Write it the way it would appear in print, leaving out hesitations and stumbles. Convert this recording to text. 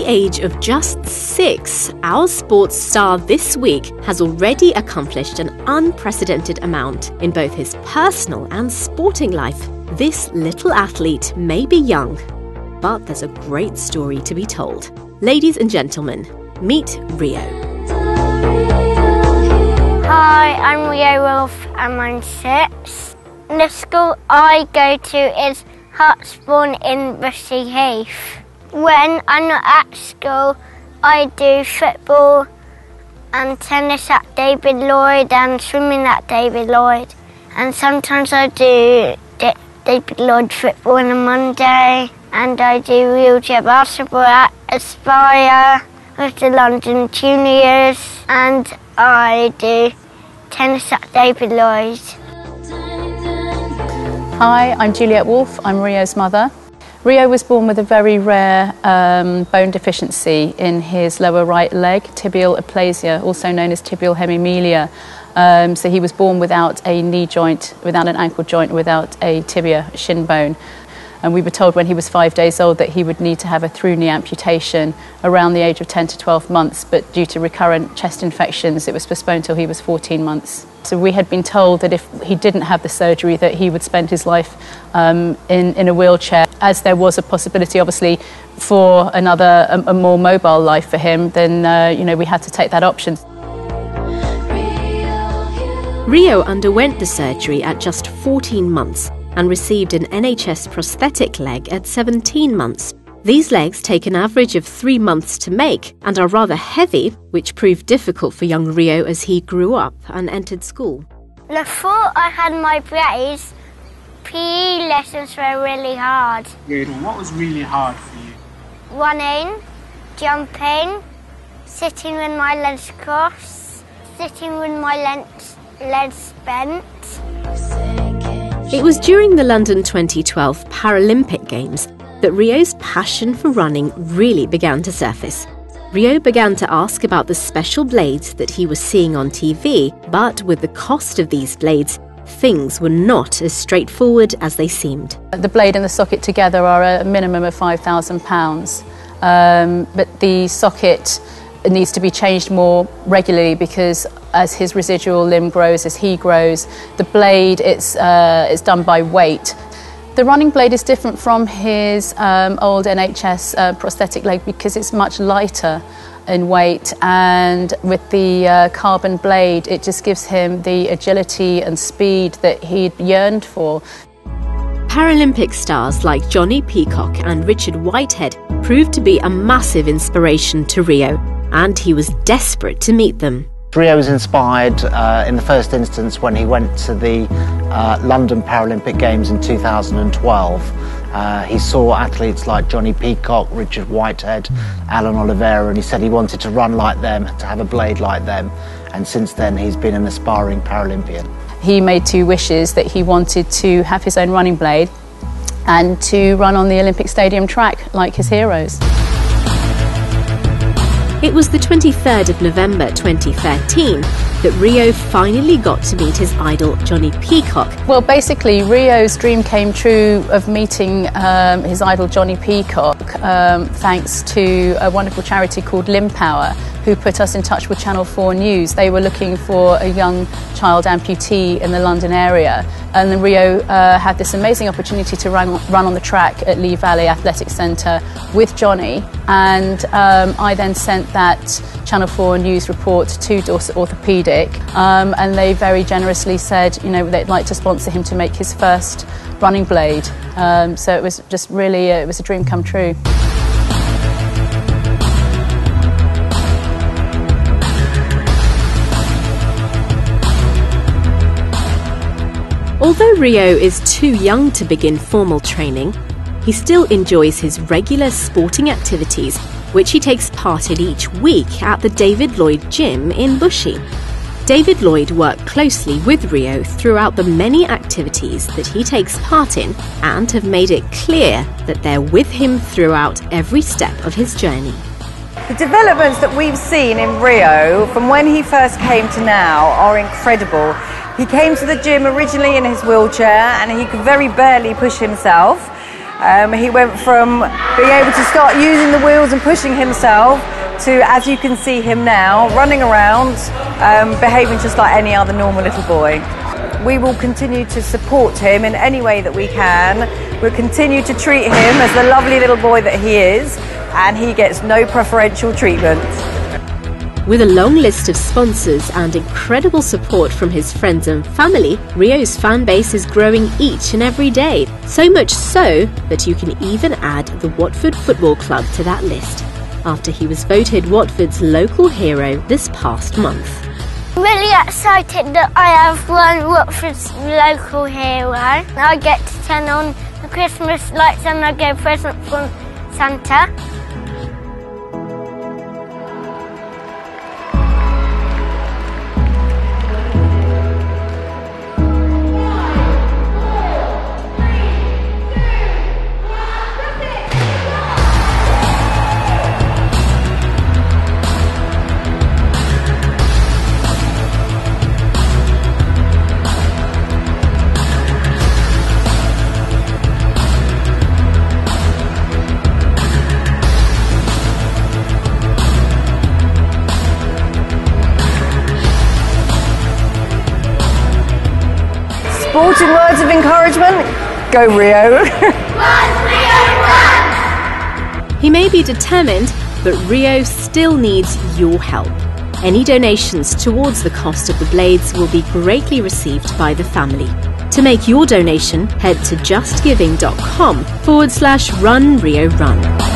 the age of just 6, our sports star this week has already accomplished an unprecedented amount in both his personal and sporting life. This little athlete may be young, but there's a great story to be told. Ladies and gentlemen, meet Rio. Hi, I'm Rio Woolf and I'm 6. The school I go to is Hartsbourne in Bushy Heath. When I'm not at school, I do football and tennis at David Lloyd and swimming at David Lloyd. And sometimes I do David Lloyd football on a Monday, and I do wheelchair basketball at Aspire with the London Juniors, and I do tennis at David Lloyd. Hi, I'm Juliet Woolf. I'm Rio's mother. Rio was born with a very rare bone deficiency in his lower right leg, tibial aplasia, also known as tibial hemimelia. So he was born without a knee joint, without an ankle joint, without a tibia, shin bone. And we were told when he was 5 days old that he would need to have a through-knee amputation around the age of 10 to 12 months, but due to recurrent chest infections, it was postponed till he was 14 months. So we had been told that if he didn't have the surgery, that he would spend his life in a wheelchair. As there was a possibility, obviously, for a more mobile life for him, then we had to take that option. Rio underwent the surgery at just 14 months and received an NHS prosthetic leg at 17 months. These legs take an average of 3 months to make and are rather heavy, which proved difficult for young Rio as he grew up and entered school. Before I had my brace, PE lessons were really hard. Good. What was really hard for you? Running, jumping, sitting with my legs crossed, sitting with my legs bent. It was during the London 2012 Paralympic Games that Rio's passion for running really began to surface. Rio began to ask about the special blades that he was seeing on TV, but with the cost of these blades, things were not as straightforward as they seemed. The blade and the socket together are a minimum of £5,000, but the socket needs to be changed more regularly because as his residual limb grows, as he grows, the blade it's done by weight. The running blade is different from his old NHS prosthetic leg because it's much lighter in weight, and with the carbon blade it just gives him the agility and speed that he'd yearned for. Paralympic stars like Johnny Peacock and Richard Whitehead proved to be a massive inspiration to Rio, and he was desperate to meet them. Rio was inspired in the first instance when he went to the London Paralympic Games in 2012. He saw athletes like Johnny Peacock, Richard Whitehead, Alan Oliveira, and he said he wanted to run like them, to have a blade like them, and since then he's been an aspiring Paralympian. He made 2 wishes: that he wanted to have his own running blade and to run on the Olympic Stadium track like his heroes. It was the 23rd of November 2013 that Rio finally got to meet his idol Johnny Peacock. Well, basically Rio's dream came true of meeting his idol Johnny Peacock thanks to a wonderful charity called Limb Power, who put us in touch with Channel 4 News. They were looking for a young child amputee in the London area, and then Rio had this amazing opportunity to run on the track at Lee Valley Athletic Centre with Johnny, and I then sent that Channel 4 News report to Dorset Orthopaedic, and they very generously said, they'd like to sponsor him to make his first running blade. So it was just really, it was a dream come true. Although Rio is too young to begin formal training, he still enjoys his regular sporting activities, which he takes part in each week at the David Lloyd Gym in Bushy. David Lloyd worked closely with Rio throughout the many activities that he takes part in and have made it clear that they're with him throughout every step of his journey. The developments that we've seen in Rio from when he first came to now are incredible. He came to the gym originally in his wheelchair and he could very barely push himself. He went from being able to start using the wheels and pushing himself to, as you can see him now, running around, behaving just like any other normal little boy. We will continue to support him in any way that we can. We'll continue to treat him as the lovely little boy that he is, and he gets no preferential treatment. With a long list of sponsors and incredible support from his friends and family, Rio's fan base is growing each and every day. So much so that you can even add the Watford Football Club to that list, after he was voted Watford's local hero this past month. I'm really excited that I have won Watford's local hero. I get to turn on the Christmas lights and I get a present from Santa. Sporting words of encouragement? Go Rio! He may be determined, but Rio still needs your help. Any donations towards the cost of the blades will be greatly received by the family. To make your donation, head to justgiving.com/RunRioRun.